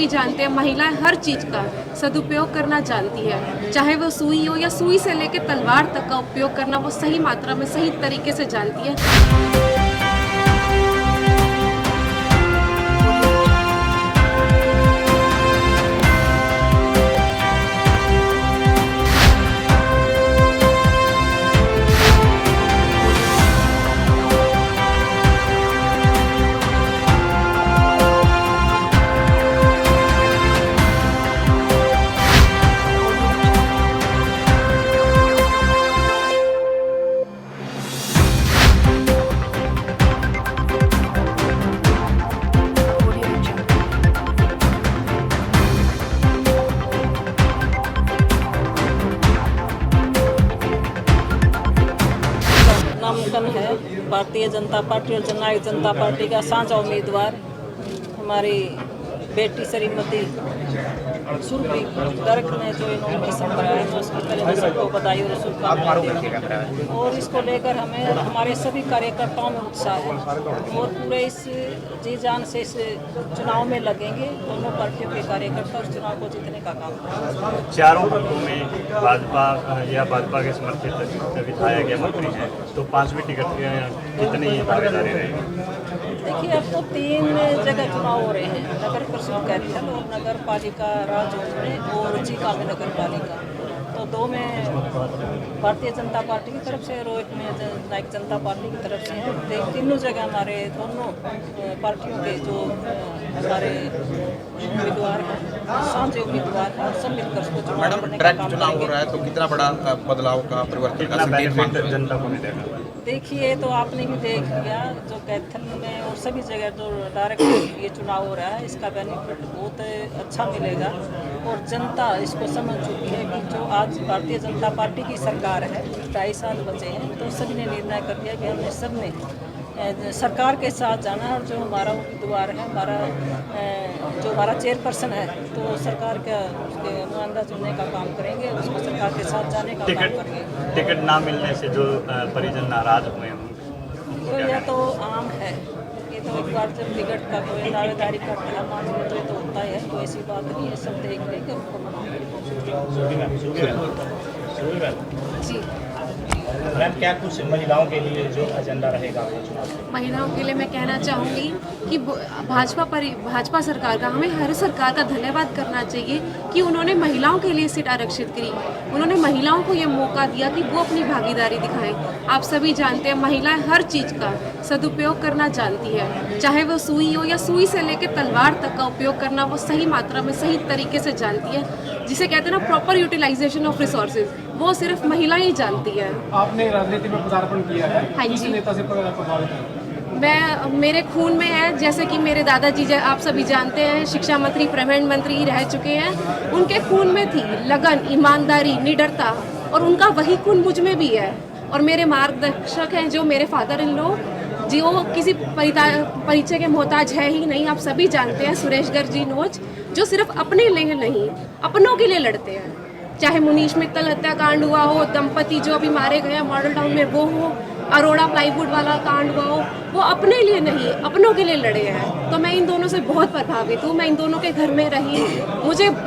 सभी जानते हैं महिलाएं हर चीज़ का सदुपयोग करना जानती है, चाहे वो सुई हो या सुई से लेकर तलवार तक का उपयोग करना वो सही मात्रा में सही तरीके से जानती है। नामांकन है भारतीय जनता पार्टी और जननायक जनता पार्टी का साझा उम्मीदवार हमारी बेटी श्रीमती सुरभि गर्ग ने जो नॉमिनेशन कराया है उसके पहले मैं सबको बधाई और शुभकामनाएं और इसको लेकर हमें हमारे सभी कार्यकर्ताओं में उत्साह है और पूरे इस जी जान से इस चुनाव में लगेंगे। दोनों पार्टियों के कार्यकर्ता उस चुनाव को जीतने का काम करेंगे। चारों पदों में भाजपा या भाजपा के समर्थित विधायक या मंत्री हैं, तो पांचवी टिकट के कितनी दावेदारी रहेगी? देखिए, अब तो 3 जगह चुनाव हो रहे हैं, नगर परिषद कैथल और नगर पालिका राजौर में और जीका में नगर पालिका। तो 2 में भारतीय जनता पार्टी की तरफ से और 1 में जननायक जनता पार्टी की तरफ से है। तीनों जगह हमारे दोनों पार्टियों के जो हमारे उम्मीदवार हैं, साझे उम्मीदवार हैं, सब मिलकर उसको चुनाव करने का काम चुनाव हो रहा है तो कितना बड़ा बदलाव का परिवर्तन कितना बेनिफिट जनता को मिलेगा? देखिए, तो आपने भी देख लिया जो कैथल में और सभी जगह जो डायरेक्ट ये चुनाव हो रहा है, इसका बेनिफिट बहुत अच्छा मिलेगा और जनता इसको समझ चुकी है कि जो आज भारतीय जनता पार्टी की सरकार है, 2.5 साल बचे हैं, तो सभी ने निर्णय कर लिया कि हमने सब ने सरकार के साथ जाना है और जो हमारा उम्मीदवार है, जो हमारा चेयरपर्सन है, तो सरकार का उसके नुमाइंदा चुनने का काम करेंगे, उसको सरकार के साथ जाने का काम करेंगे। टिकट ना मिलने से जो परिजन नाराज हुए होंगे, तो यह तो आम है, ये तो एक बार जब टिकट का कोई दावेदारी करता है मान लो तो होता है, तो ऐसी बात नहीं है, सब देख लेंगे उनको जी मैम, क्या कुछ महिलाओं के लिए जो एजेंडा रहेगा वो चुनाव में? महिलाओं के लिए मैं कहना चाहूँगी कि भाजपा सरकार का, हमें हर सरकार का धन्यवाद करना चाहिए कि उन्होंने महिलाओं के लिए सीट आरक्षित करी। उन्होंने महिलाओं को ये मौका दिया कि वो अपनी भागीदारी दिखाएं। आप सभी जानते हैं महिलाएं हर चीज़ का सदुपयोग करना जानती है, चाहे वो सुई हो या सुई से लेकर तलवार तक का उपयोग करना वो सही मात्रा में सही तरीके से जानती है, जिसे कहते हैं ना प्रॉपर यूटिलाइजेशन ऑफ रिसोर्सेज, वो सिर्फ महिलाएं ही जानती है। आपने राजनीति में पदार्पण किया है, हाँ जी। किस नेता से प्रभावित है? मेरे खून में है, जैसे कि मेरे दादाजी आप सभी जानते हैं शिक्षा मंत्री प्रभारी मंत्री रह चुके हैं, उनके खून में थी लगन, ईमानदारी, निडरता और उनका वही खून मुझ में भी है। और मेरे मार्गदर्शक हैं जो मेरे फादर इन लॉ, जो किसी परिचय के मोहताज है ही नहीं, आप सभी जानते हैं सुरेश गर्ग जी नोच, जो सिर्फ अपने लिए नहीं अपनों के लिए लड़ते हैं। चाहे मुनीश मित्तल हत्याकांड हुआ हो, दंपति जो अभी मारे गए हैं मॉडल टाउन में वो हो, अरोड़ा प्लाईवुड वाला कांड हुआ हो, वो अपने लिए नहीं अपनों के लिए लड़े हैं। तो मैं इन दोनों से बहुत प्रभावित हूँ। मैं इन दोनों के घर में रही,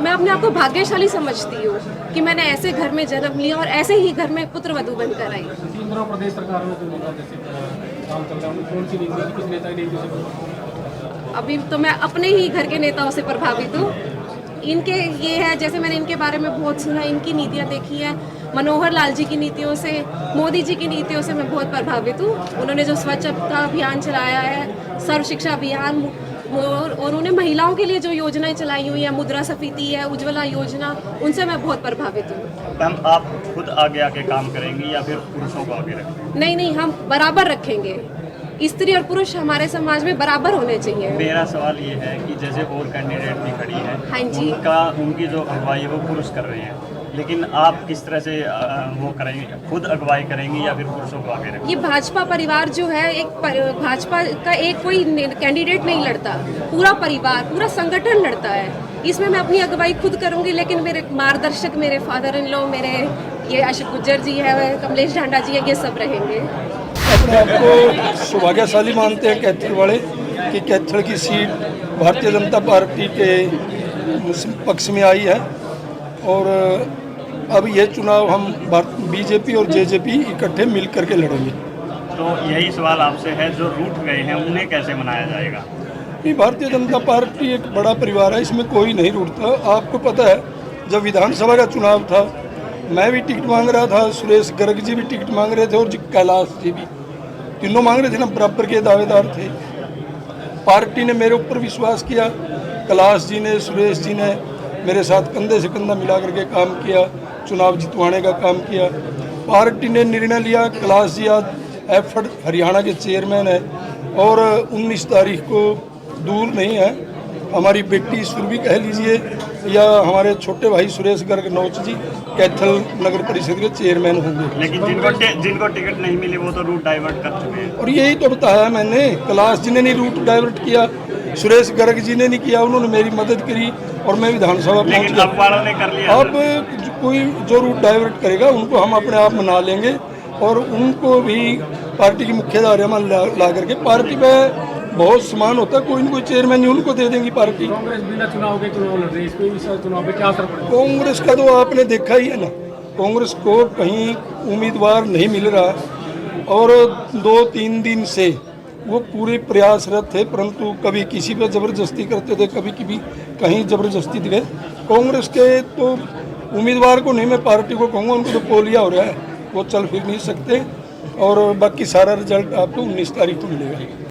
मैं अपने आप को भाग्यशाली समझती हूँ कि मैंने ऐसे घर में जन्म लिया और ऐसे ही घर में पुत्र वधू बनकर आई। 3 दिनों प्रदेश सरकार में जो नेता जैसे काम चल रहा है, कौन सी नीति, किस नेता की नीति से? अभी तो मैं अपने ही घर के नेताओं से प्रभावित हूँ। इनके ये है, जैसे मैंने इनके बारे में बहुत सुना, इनकी नीतियाँ देखी हैं, मनोहर लाल जी की नीतियों से, मोदी जी की नीतियों से मैं बहुत प्रभावित हूँ। उन्होंने जो स्वच्छता अभियान चलाया है, सर्व शिक्षा अभियान, और उन्होंने महिलाओं के लिए जो योजनाएं चलाई हुई है, मुद्रा स्फीति है, उज्ज्वला योजना, उनसे मैं बहुत प्रभावित हूँ। मैम, आप खुद आगे आके काम करेंगी या फिर पुरुषों को आगे रखेंगे? नहीं, हम बराबर रखेंगे। स्त्री और पुरुष हमारे समाज में बराबर होने चाहिए। मेरा सवाल ये है कि जैसे और कैंडिडेट भी खड़ी है, हाँ जी, उनकी जो अगुवाई है वो पुरुष कर रहे हैं, लेकिन आप किस तरह से वो करेंगे, खुद अगुवाई करेंगी या फिर पुरुषों को आगे रखेंगे? ये भाजपा परिवार जो है, भाजपा का एक कोई कैंडिडेट नहीं लड़ता, पूरा परिवार, पूरा संगठन लड़ता है। इसमें मैं अपनी अगुवाई खुद करूंगी, लेकिन मेरे मार्गदर्शक, मेरे फादर इन लॉ, मेरे ये अशोक गुज्जर जी है, कमलेश ढांडा जी है, ये सब रहेंगे। अपने आप को सौभाग्यशाली मानते हैं कैथल वाले कि कैथल की सीट भारतीय जनता पार्टी के पक्ष में आई है और अब ये चुनाव हम बीजेपी और जेजेपी इकट्ठे मिल करके लड़ेंगे। तो यही सवाल आपसे है, जो रूठ गए हैं उन्हें कैसे मनाया जाएगा? नहीं, भारतीय जनता पार्टी एक बड़ा परिवार है, इसमें कोई नहीं रूठता। आपको पता है जब विधानसभा का चुनाव था मैं भी टिकट मांग रहा था, सुरेश गर्ग जी भी टिकट मांग रहे थे और कैलाश जी भी, तीनों मांग रहे थे ना, बराबर के दावेदार थे। पार्टी ने मेरे ऊपर विश्वास किया, कैलाश जी ने, सुरेश जी ने मेरे साथ कंधे से कंधा मिला करके काम किया, चुनाव जितवाने का काम किया। पार्टी ने निर्णय लिया, कैलाश जी आज एफर्ट हरियाणा के चेयरमैन है और 19 तारीख को दूर नहीं है हमारी बेटी सुरभि कह लीजिए या हमारे छोटे भाई सुरेश गर्ग नौच जी कैथल नगर परिषद के चेयरमैन होंगे। लेकिन जिनको टिकट नहीं मिली वो तो रूट डाइवर्ट कर चुके हैं। और यही तो बताया मैंने, कैलाश जी ने नहीं रूट डाइवर्ट किया, सुरेश गर्ग जी ने नहीं किया, उन्होंने मेरी मदद करी और मैं विधानसभा पहुंच लेकिन गया। अब वालों ने कर लिया। अब कोई जो रूट डाइवर्ट करेगा उनको हम अपने आप मना लेंगे और उनको भी पार्टी की मुख्यधारा में ला करके, पार्टी में बहुत समान होता है, कोई न कोई चेयरमैन नहीं उनको दे देंगी पार्टी। कांग्रेस बिना चुनाव के चुनाव लड़ रही है, इस पे इस चुनाव पे क्या असर पड़ेगा? कांग्रेस का तो आपने देखा ही है ना, कांग्रेस को कहीं उम्मीदवार नहीं मिल रहा और 2-3 दिन से वो पूरे प्रयासरत थे, परंतु कभी किसी पे ज़बरदस्ती करते थे, कभी कहीं ज़बरदस्ती दिखे। कांग्रेस के तो उम्मीदवार को नहीं, मैं पार्टी को कहूँगा उनको तो पोलिया हो रहा है, वो चल फिर नहीं सकते और बाकी सारा रिजल्ट आपको 19 तारीख को मिलेगा।